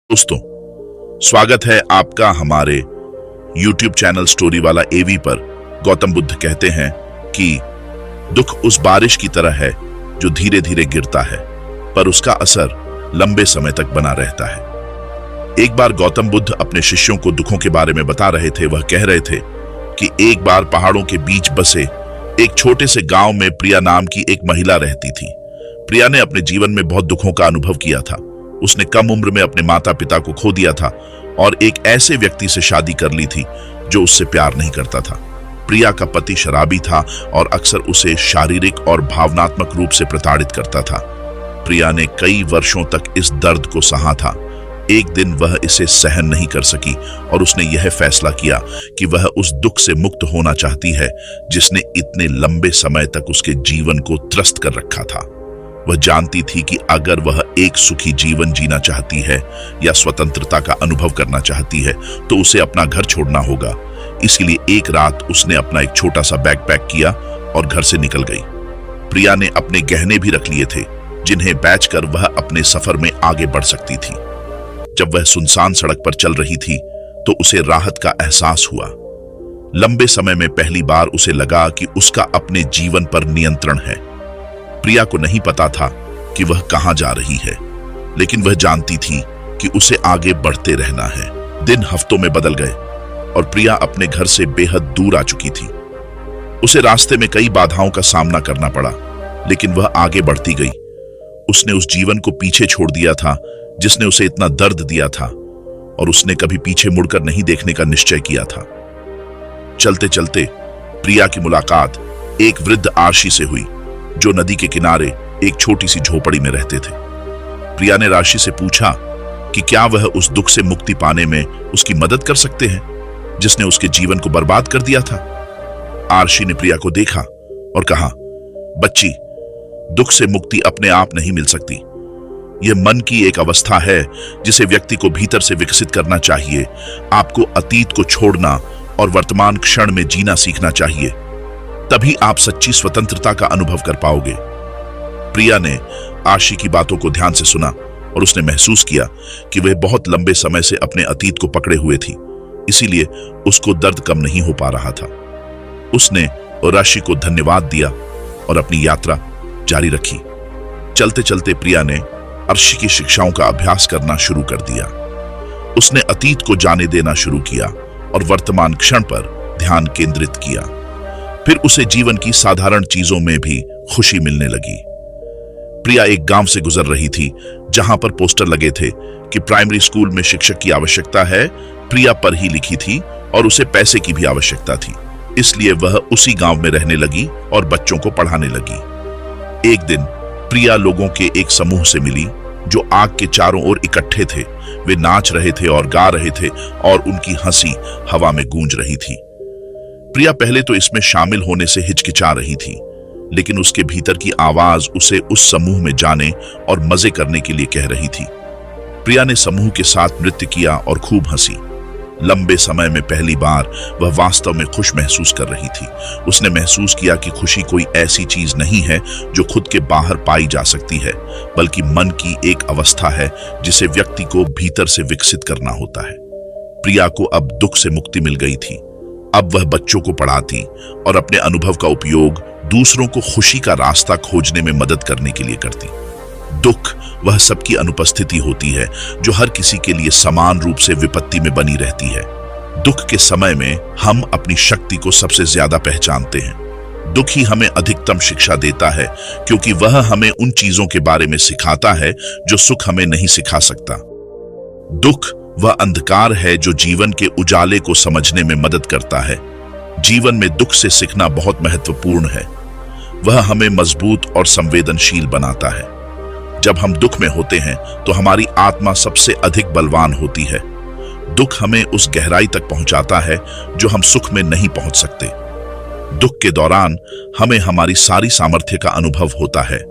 दोस्तों, स्वागत है आपका हमारे YouTube चैनल स्टोरी वाला एवी पर। गौतम बुद्ध कहते हैं कि दुख उस बारिश की तरह है जो धीरे धीरे गिरता है, पर उसका असर लंबे समय तक बना रहता है। एक बार गौतम बुद्ध अपने शिष्यों को दुखों के बारे में बता रहे थे। वह कह रहे थे कि एक बार पहाड़ों के बीच बसे एक छोटे से गांव में प्रिया नाम की एक महिला रहती थी। प्रिया ने अपने जीवन में बहुत दुखों का अनुभव किया था। उसने कम उम्र में अपने माता पिता को खो दिया था और एक ऐसे व्यक्ति से शादी कर ली थी जो उससे प्यार नहीं करता था। प्रिया का पति शराबी था और अक्सर उसे शारीरिक और भावनात्मक रूप से प्रताड़ित करता था। प्रिया ने कई वर्षों तक इस दर्द को सहा था। एक दिन वह इसे सहन नहीं कर सकी और उसने यह फैसला किया कि वह उस दुख से मुक्त होना चाहती है जिसने इतने लंबे समय तक उसके जीवन को त्रस्त कर रखा था। वह जानती थी कि अगर वह एक सुखी जीवन जीना चाहती है या स्वतंत्रता का अनुभव करना चाहती है तो उसे अपना घर छोड़ना होगा। इसीलिए एक रात उसने अपना एक छोटा सा बैग पैक किया और घर से निकल गई। प्रिया ने अपने गहने भी रख लिए थे जिन्हें बेचकर वह अपने सफर में आगे बढ़ सकती थी। जब वह सुनसान सड़क पर चल रही थी तो उसे राहत का एहसास हुआ। लंबे समय में पहली बार उसे लगा कि उसका अपने जीवन पर नियंत्रण है। प्रिया को नहीं पता था कि वह कहां जा रही है, लेकिन वह जानती थी कि उसे आगे बढ़ते रहना है। दिन हफ्तों में बदल गए और प्रिया अपने घर से बेहद दूर आ चुकी थी। उसे रास्ते में कई बाधाओं का सामना करना पड़ा, लेकिन वह आगे बढ़ती गई। उसने उस जीवन को पीछे छोड़ दिया था जिसने उसे इतना दर्द दिया था, और उसने कभी पीछे मुड़कर नहीं देखने का निश्चय किया था। चलते चलते प्रिया की मुलाकात एक वृद्ध आरशी से हुई जो नदी के किनारे एक छोटी सी झोपड़ी में रहते थे। प्रिया ने राशि से पूछा कि क्या वह उस दुख से मुक्ति पाने में उसकी मदद कर सकते हैं जिसने उसके जीवन को बर्बाद कर दिया था। आरशी ने प्रिया को देखा और कहा, बच्ची, दुख से मुक्ति अपने आप नहीं मिल सकती। यह मन की एक अवस्था है जिसे व्यक्ति को भीतर से विकसित करना चाहिए। आपको अतीत को छोड़ना और वर्तमान क्षण में जीना सीखना चाहिए, तभी आप सच्ची स्वतंत्रता का अनुभव कर पाओगे। प्रिया ने आरशी की बातों को ध्यान से सुना और उसने महसूस किया कि वह बहुत लंबे समय से अपने अतीत को पकड़े हुए थी, इसीलिए उसको दर्द कम नहीं हो पा रहा था। उसने आरशी को धन्यवाद दिया और अपनी यात्रा जारी रखी। चलते चलते प्रिया ने आरशी की शिक्षाओं का अभ्यास करना शुरू कर दिया। उसने अतीत को जाने देना शुरू किया और वर्तमान क्षण पर ध्यान केंद्रित किया। फिर उसे जीवन की साधारण चीजों में भी खुशी मिलने लगी। प्रिया एक गांव से गुजर रही थी जहां पर पोस्टर लगे थे कि प्राइमरी स्कूल में शिक्षक की आवश्यकता है। प्रिया पर ही लिखी थी और उसे पैसे की भी आवश्यकता थी, इसलिए वह उसी गांव में रहने लगी और बच्चों को पढ़ाने लगी। एक दिन प्रिया लोगों के एक समूह से मिली जो आग के चारों ओर इकट्ठे थे। वे नाच रहे थे और गा रहे थे और उनकी हंसी हवा में गूंज रही थी। प्रिया पहले तो इसमें शामिल होने से हिचकिचा रही थी, लेकिन उसके भीतर की आवाज उसे उस समूह में जाने और मजे करने के लिए कह रही थी। प्रिया ने समूह के साथ नृत्य किया और खूब हंसी। लंबे समय में पहली बार वह वास्तव में खुश महसूस कर रही थी। उसने महसूस किया कि खुशी कोई ऐसी चीज नहीं है जो खुद के बाहर पाई जा सकती है, बल्कि मन की एक अवस्था है जिसे व्यक्ति को भीतर से विकसित करना होता है। प्रिया को अब दुख से मुक्ति मिल गई थी। अब वह बच्चों को पढ़ाती और अपने अनुभव का उपयोग दूसरों को खुशी का रास्ता खोजने में मदद करने के लिए करती। दुख वह सबकी अनुपस्थिति होती है जो हर किसी के लिए समान रूप से विपत्ति में बनी रहती है। दुख के समय में हम अपनी शक्ति को सबसे ज्यादा पहचानते हैं। दुख ही हमें अधिकतम शिक्षा देता है, क्योंकि वह हमें उन चीजों के बारे में सिखाता है जो सुख हमें नहीं सिखा सकता। दुख वह अंधकार है जो जीवन के उजाले को समझने में मदद करता है। जीवन में दुख से सीखना बहुत महत्वपूर्ण है। वह हमें मजबूत और संवेदनशील बनाता है। जब हम दुख में होते हैं तो हमारी आत्मा सबसे अधिक बलवान होती है। दुख हमें उस गहराई तक पहुंचाता है जो हम सुख में नहीं पहुंच सकते। दुख के दौरान हमें हमारी सारी सामर्थ्य का अनुभव होता है।